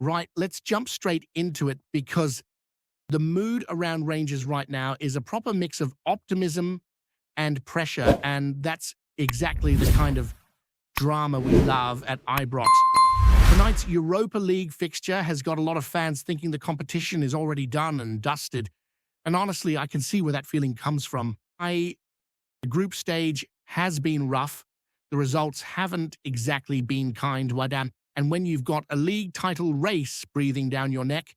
Right, let's jump straight into it because the mood around Rangers right now is a proper mix of optimism and pressure, and that's exactly the kind of drama we love at Ibrox. Tonight's Europa League fixture has got a lot of fans thinking the competition is already done and dusted, and honestly, I can see where that feeling comes from. The group stage has been rough. The results haven't exactly been kind, Wadam. And when you've got a league title race breathing down your neck,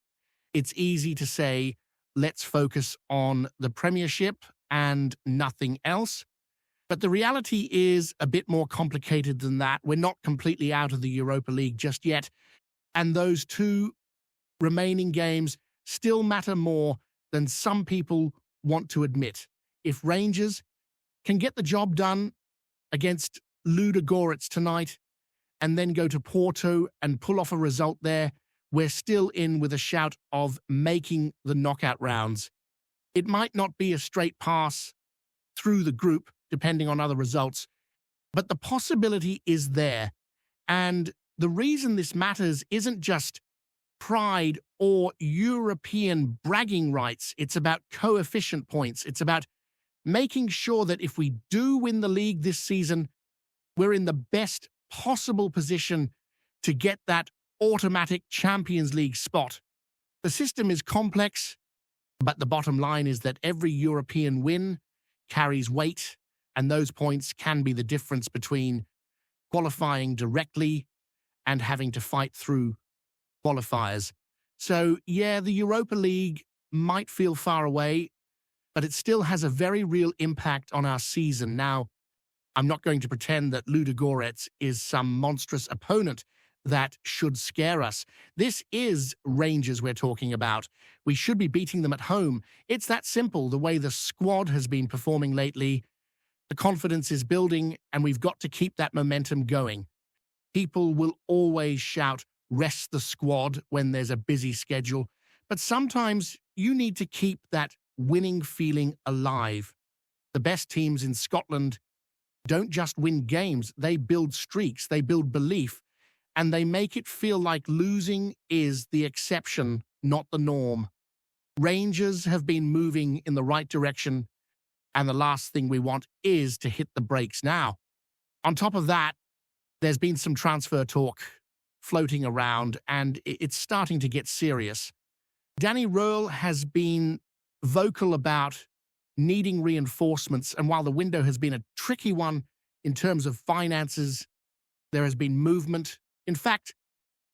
it's easy to say, let's focus on the Premiership and nothing else. But the reality is a bit more complicated than that. We're not completely out of the Europa League just yet. And those two remaining games still matter more than some people want to admit. If Rangers can get the job done against Ludogorets tonight and then go to Porto and pull off a result there, we're still in with a shout of making the knockout rounds. It might not be a straight pass through the group, depending on other results, but the possibility is there. And the reason this matters isn't just pride or European bragging rights. It's about coefficient points. It's about making sure that if we do win the league this season, we're in the best possible position to get that automatic Champions League spot. The system is complex, but the bottom line is that every European win carries weight, and those points can be the difference between qualifying directly and having to fight through qualifiers. So, yeah, the Europa League might feel far away, but it still has a very real impact on our season. Now, I'm not going to pretend that Ludogorets is some monstrous opponent that should scare us. This is Rangers we're talking about. We should be beating them at home. It's that simple, the way the squad has been performing lately. The confidence is building, and we've got to keep that momentum going. People will always shout, rest the squad when there's a busy schedule, but sometimes you need to keep that winning feeling alive. The best teams in Scotland don't just win games, they build streaks, they build belief, and they make it feel like losing is the exception, not the norm. Rangers have been moving in the right direction, and the last thing we want is to hit the brakes now. On top of that, there's been some transfer talk floating around, and it's starting to get serious. Danny Röhl has been vocal about needing reinforcements, and while the window has been a tricky one in terms of finances, there has been movement. In fact,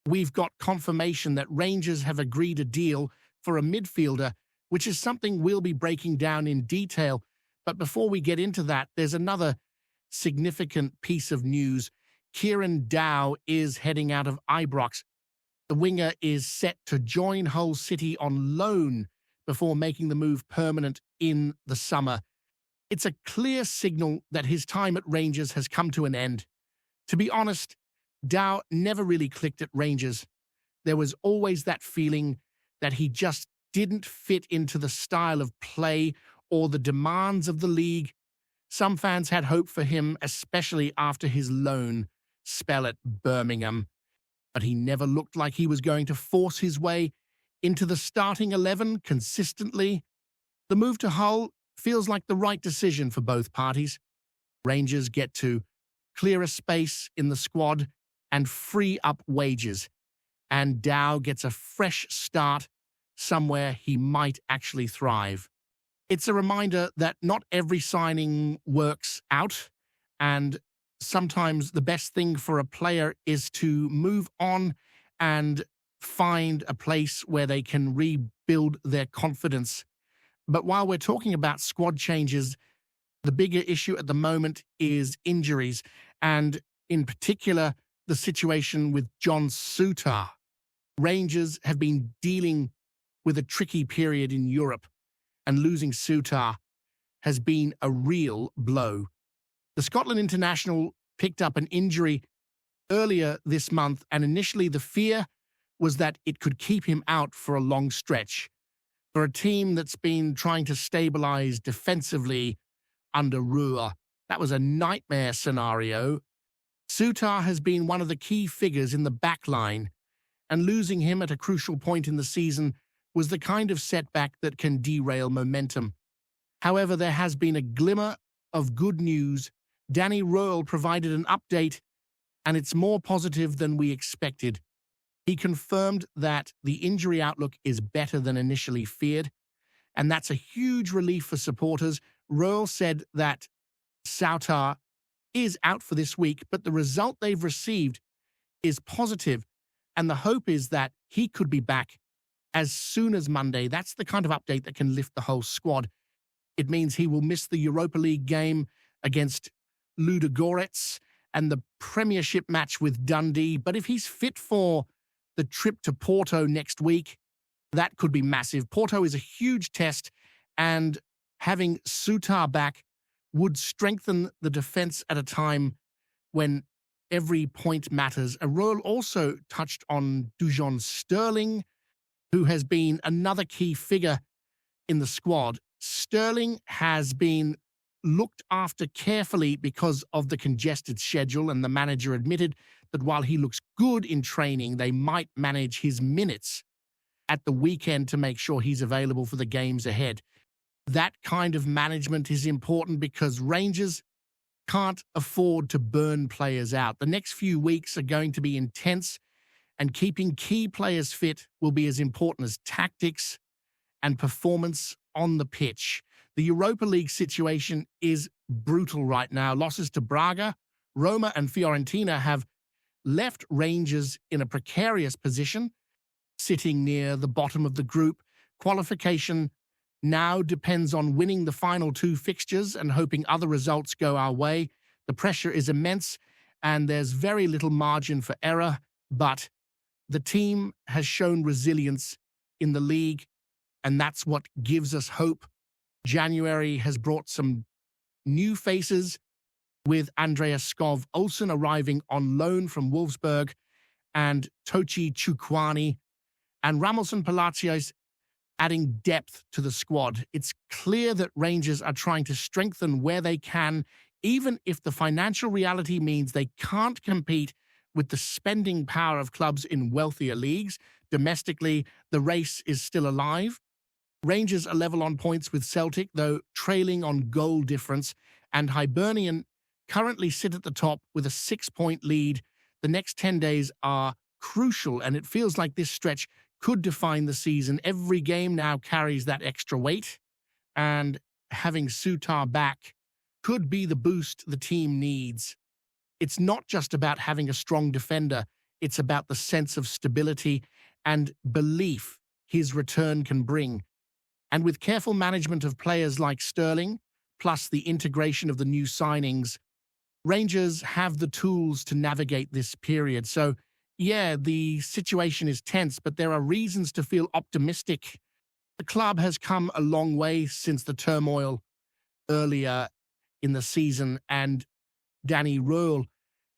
we've got confirmation that Rangers have agreed a deal for a midfielder, which is something we'll be breaking down in detail. But before we get into that, there's another significant piece of news. Kieran Dow is heading out of Ibrox. The winger is set to join Hull City on loan before making the move permanent in the summer. It's a clear signal that his time at Rangers has come to an end. To be honest, Dow never really clicked at Rangers. There was always that feeling that he just didn't fit into the style of play or the demands of the league. Some fans had hope for him, especially after his loan spell at Birmingham, but he never looked like he was going to force his way into the starting 11 consistently. The move to Hull feels like the right decision for both parties. Rangers get to clear a space in the squad and free up wages, and Dow gets a fresh start somewhere he might actually thrive. It's a reminder that not every signing works out, and sometimes the best thing for a player is to move on and find a place where they can rebuild their confidence. But while we're talking about squad changes, the bigger issue at the moment is injuries, and in particular, the situation with John Souttar. Rangers have been dealing with a tricky period in Europe, and losing Souttar has been a real blow. The Scotland international picked up an injury earlier this month, and initially the fear was that it could keep him out for a long stretch. For a team that's been trying to stabilize defensively under Röhl, that was a nightmare scenario. Souttar has been one of the key figures in the back line, and losing him at a crucial point in the season was the kind of setback that can derail momentum. However, there has been a glimmer of good news. Danny Röhl provided an update, and it's more positive than we expected. He confirmed that the injury outlook is better than initially feared, and that's a huge relief for supporters. Röhl said that Sautar is out for this week, but the result they've received is positive, and the hope is that he could be back as soon as Monday. That's the kind of update that can lift the whole squad. It means he will miss the Europa League game against Ludogorets and the Premiership match with Dundee, but if he's fit for the trip to Porto next week, that could be massive. Porto is a huge test, and having Sutar back would strengthen the defense at a time when every point matters. Röhl also touched on Dujon Sterling, who has been another key figure in the squad. Sterling has been looked after carefully because of the congested schedule, and the manager admitted that while he looks good in training, they might manage his minutes at the weekend to make sure he's available for the games ahead. That kind of management is important because Rangers can't afford to burn players out. The next few weeks are going to be intense, and keeping key players fit will be as important as tactics and performance on the pitch. The Europa League situation is brutal right now. Losses to Braga, Roma, and Fiorentina have left Rangers in a precarious position, sitting near the bottom of the group. Qualification now depends on winning the final two fixtures and hoping other results go our way. The pressure is immense, and there's very little margin for error, but the team has shown resilience in the league, and that's what gives us hope. January has brought some new faces, with Andreas Skov Olsen arriving on loan from Wolfsburg and Tochi Chukwani and Ramilson Palacios adding depth to the squad. It's clear that Rangers are trying to strengthen where they can, even if the financial reality means they can't compete with the spending power of clubs in wealthier leagues. Domestically, the race is still alive. Rangers are level on points with Celtic, though trailing on goal difference, and Hibernian currently sit at the top with a 6-point lead. The next 10 days are crucial, and it feels like this stretch could define the season. Every game now carries that extra weight, and having Sutar back could be the boost the team needs. It's not just about having a strong defender, it's about the sense of stability and belief his return can bring. And with careful management of players like Sterling, plus the integration of the new signings, Rangers have the tools to navigate this period. So, yeah, the situation is tense, but there are reasons to feel optimistic. The club has come a long way since the turmoil earlier in the season, and Danny Röhl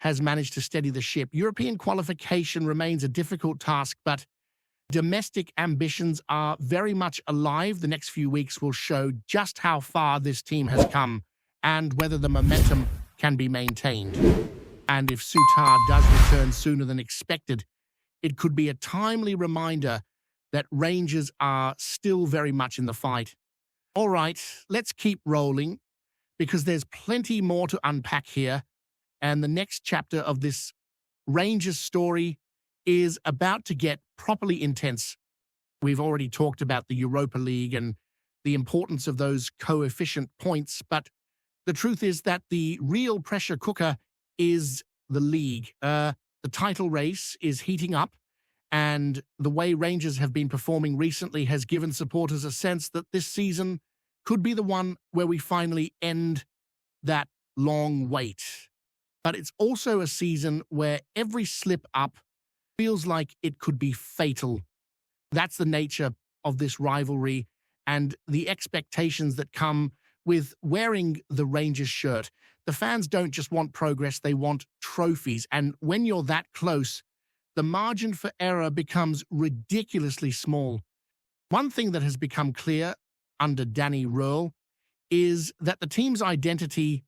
has managed to steady the ship. European qualification remains a difficult task, but domestic ambitions are very much alive. The next few weeks will show just how far this team has come and whether the momentum can be maintained. And if Sutar does return sooner than expected, it could be a timely reminder that Rangers are still very much in the fight. All right, let's keep rolling because there's plenty more to unpack here. And the next chapter of this Rangers story is about to get properly intense. We've already talked about the Europa League and the importance of those coefficient points, but the truth is that the real pressure cooker is the league. The title race is heating up, and the way Rangers have been performing recently has given supporters a sense that this season could be the one where we finally end that long wait. But it's also a season where every slip up feels like it could be fatal. That's the nature of this rivalry and the expectations that come with wearing the Rangers shirt. The fans don't just want progress, they want trophies. And when you're that close, the margin for error becomes ridiculously small. One thing that has become clear under Danny Röhl is that the team's identity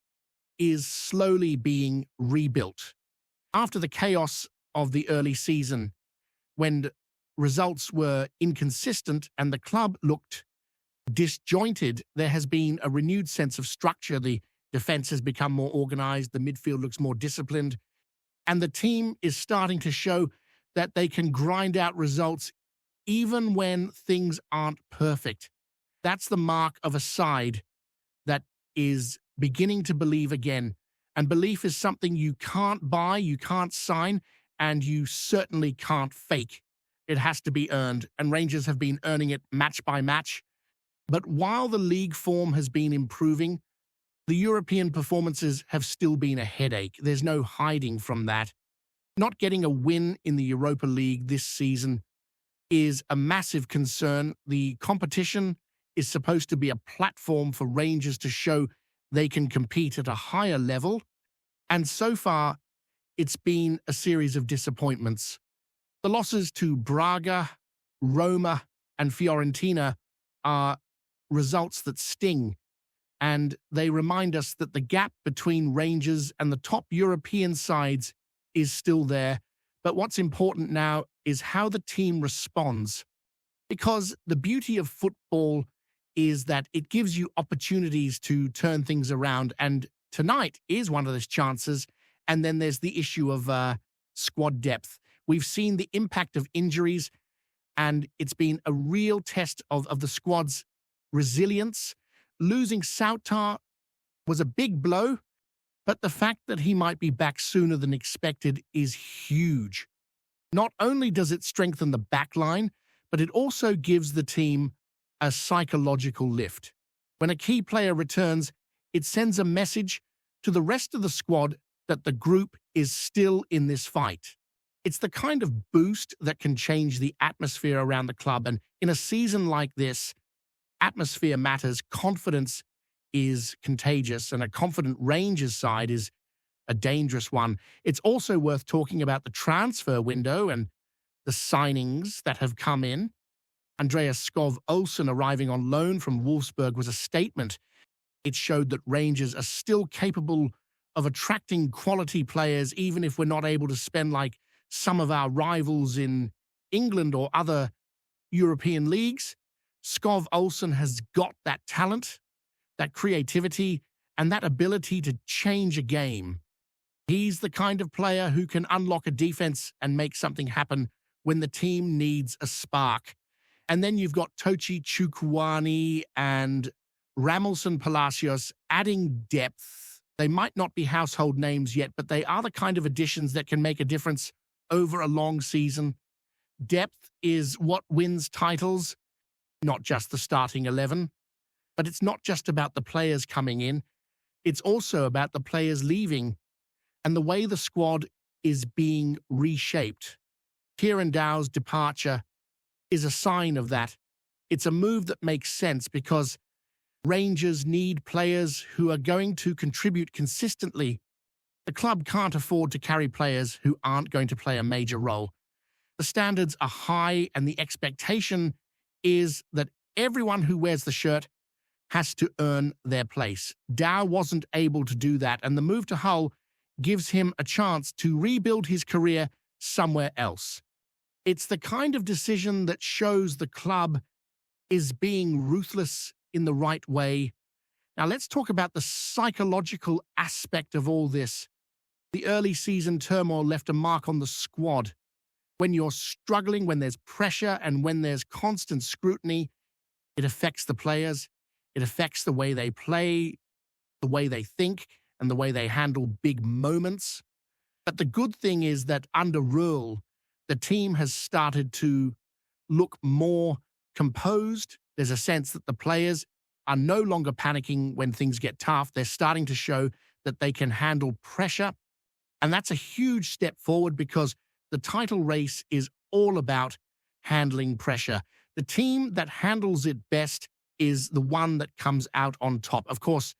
is slowly being rebuilt. After the chaos of the early season, when results were inconsistent and the club looked disjointed, there has been a renewed sense of structure. The defense has become more organized, the midfield looks more disciplined, and the team is starting to show that they can grind out results even when things aren't perfect. That's the mark of a side that is beginning to believe again. And belief is something you can't buy, you can't sign, and you certainly can't fake. It has to be earned, and Rangers have been earning it match by match. But while the league form has been improving, the European performances have still been a headache. There's no hiding from that. Not getting a win in the Europa League this season is a massive concern. The competition is supposed to be a platform for Rangers to show they can compete at a higher level. And so far, it's been a series of disappointments. The losses to Braga, Roma, and Fiorentina are results that sting, and they remind us that the gap between Rangers and the top European sides is still there. But what's important now is how the team responds, because the beauty of football is that it gives you opportunities to turn things around, and tonight is one of those chances. And then there's the issue of squad depth. We've seen the impact of injuries, and it's been a real test of the squad's resilience. Losing Sautar was a big blow, but the fact that he might be back sooner than expected is huge. Not only does it strengthen the back line, but it also gives the team a psychological lift. When a key player returns, it sends a message to the rest of the squad that the group is still in this fight. It's the kind of boost that can change the atmosphere around the club, and in a season like this, atmosphere matters. Confidence is contagious, and a confident Rangers side is a dangerous one. It's also worth talking about the transfer window and the signings that have come in. Andreas Skov Olsen arriving on loan from Wolfsburg was a statement. It showed that Rangers are still capable of attracting quality players, even if we're not able to spend like some of our rivals in England or other European leagues. Skov Olsen has got that talent, that creativity, and that ability to change a game. He's the kind of player who can unlock a defense and make something happen when the team needs a spark. And then you've got Tochi Chukwuani and Ramilson Palacios adding depth. They might not be household names yet, but they are the kind of additions that can make a difference over a long season. Depth is what wins titles, not just the starting 11. But it's not just about the players coming in. It's also about the players leaving and the way the squad is being reshaped. Kieran Dow's departure is a sign of that. It's a move that makes sense because Rangers need players who are going to contribute consistently. The club can't afford to carry players who aren't going to play a major role. The standards are high, and the expectation is that everyone who wears the shirt has to earn their place. Dow wasn't able to do that, and the move to Hull gives him a chance to rebuild his career somewhere else. It's the kind of decision that shows the club is being ruthless in the right way. Now let's talk about the psychological aspect of all this. The early season turmoil left a mark on the squad. When you're struggling, when there's pressure, and when there's constant scrutiny, it affects the players. It affects the way they play, the way they think, and the way they handle big moments. But the good thing is that under Rule, the team has started to look more composed. There's a sense that the players are no longer panicking when things get tough. They're starting to show that they can handle pressure. And that's a huge step forward because the title race is all about handling pressure. The team that handles it best is the one that comes out on top. Of course,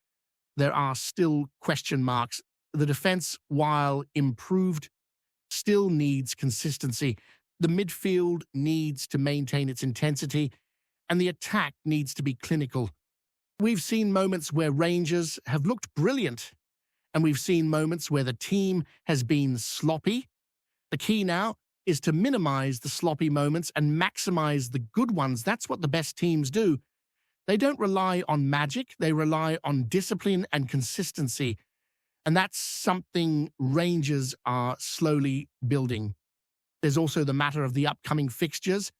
there are still question marks. The defense, while improved, still needs consistency. The midfield needs to maintain its intensity, and the attack needs to be clinical. We've seen moments where Rangers have looked brilliant, and we've seen moments where the team has been sloppy. The key now is to minimize the sloppy moments and maximize the good ones. That's what the best teams do. They don't rely on magic, they rely on discipline and consistency. And that's something Rangers are slowly building. There's also the matter of the upcoming fixtures.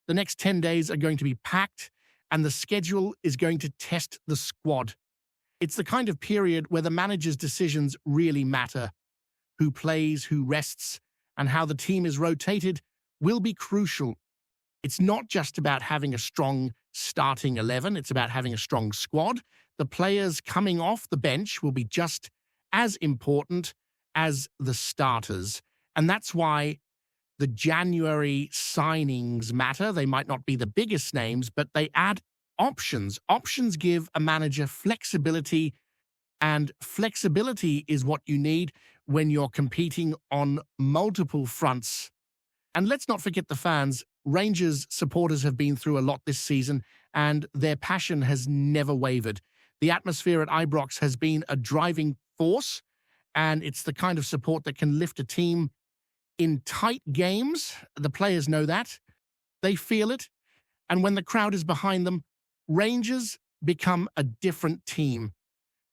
The next 10 days are going to be packed, and the schedule is going to test the squad. It's the kind of period where the manager's decisions really matter. Who plays, who rests, and how the team is rotated will be crucial. It's not just about having a strong starting 11, it's about having a strong squad. The players coming off the bench will be just as important as the starters. And that's why the January signings matter. They might not be the biggest names, but they add options. Options give a manager flexibility, and flexibility is what you need when you're competing on multiple fronts. And let's not forget the fans. Rangers supporters have been through a lot this season, and their passion has never wavered. The atmosphere at Ibrox has been a driving force, and it's the kind of support that can lift a team in tight games. The players know that. They feel it. And when the crowd is behind them, Rangers become a different team.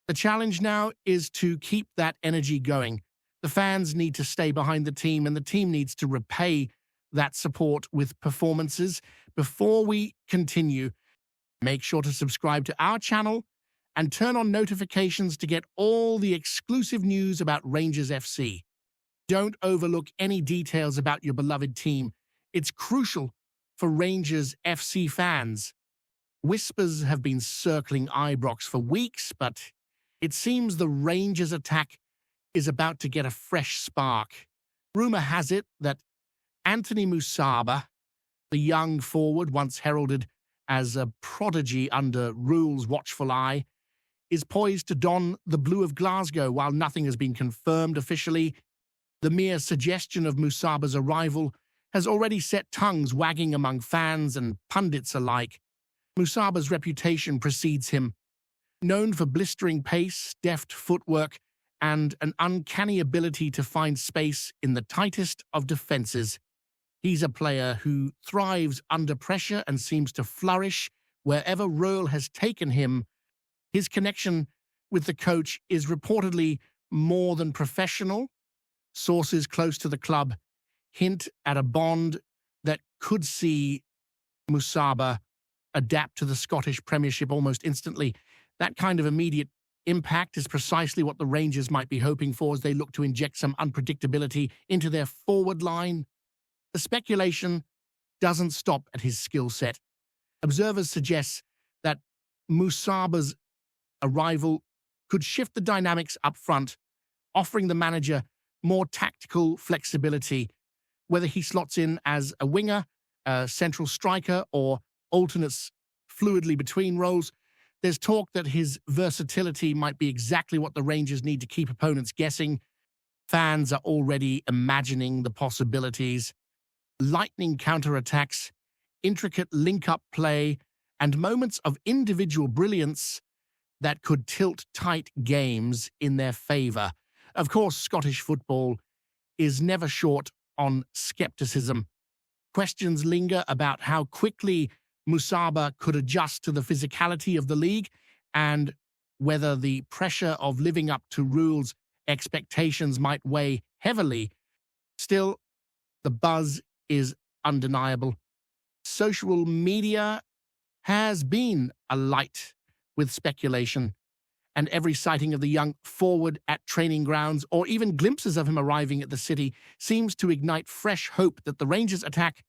The challenge now is to keep that energy going. The fans need to stay behind the team, and the team needs to repay that support with performances. Before we continue, make sure to subscribe to our channel and turn on notifications to get all the exclusive news about Rangers FC. Don't overlook any details about your beloved team. It's crucial for Rangers FC fans. Whispers have been circling Ibrox for weeks, but it seems the Rangers attack is about to get a fresh spark. Rumor has it that Anthony Musaba, the young forward once heralded as a prodigy under Rule's watchful eye, is poised to don the blue of Glasgow. While nothing has been confirmed officially, the mere suggestion of Musaba's arrival has already set tongues wagging among fans and pundits alike. Musaba's reputation precedes him. Known for blistering pace, deft footwork, and an uncanny ability to find space in the tightest of defenses, he's a player who thrives under pressure and seems to flourish wherever Rule has taken him. His connection with the coach is reportedly more than professional. Sources close to the club hint at a bond that could see Musaba adapt to the Scottish Premiership almost instantly. That kind of immediate impact is precisely what the Rangers might be hoping for as they look to inject some unpredictability into their forward line. The speculation doesn't stop at his skill set. Observers suggest that Musaba's arrival could shift the dynamics up front, offering the manager more tactical flexibility, whether he slots in as a winger, a central striker, or alternates fluidly between roles. There's talk that his versatility might be exactly what the Rangers need to keep opponents guessing. Fans are already imagining the possibilities. Lightning counterattacks, intricate link-up play, and moments of individual brilliance that could tilt tight games in their favour. Of course, Scottish football is never short on skepticism. Questions linger about how quickly Musaba could adjust to the physicality of the league and whether the pressure of living up to Rule's expectations might weigh heavily. Still, the buzz is undeniable. Social media has been alight with speculation, and every sighting of the young forward at training grounds, or even glimpses of him arriving at the city, seems to ignite fresh hope that the Rangers attack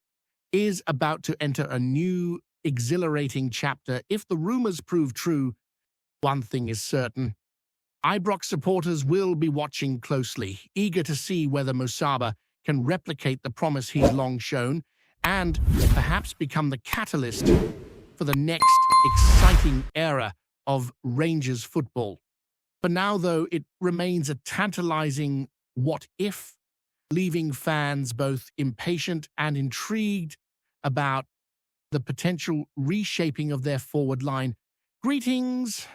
is about to enter a new, exhilarating chapter. If the rumours prove true, one thing is certain. Ibrox supporters will be watching closely, eager to see whether Musaba can replicate the promise he's long shown and perhaps become the catalyst for the next exciting era of Rangers football. For now, though, it remains a tantalizing what-if, leaving fans both impatient and intrigued about the potential reshaping of their forward line. Greetings,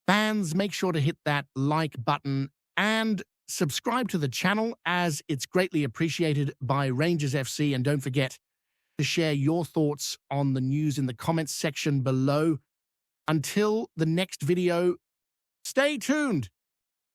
fans. Make sure to hit that like button and subscribe to the channel as it's greatly appreciated by Rangers FC, and don't forget to share your thoughts on the news in the comments section below. Until the next video, stay tuned.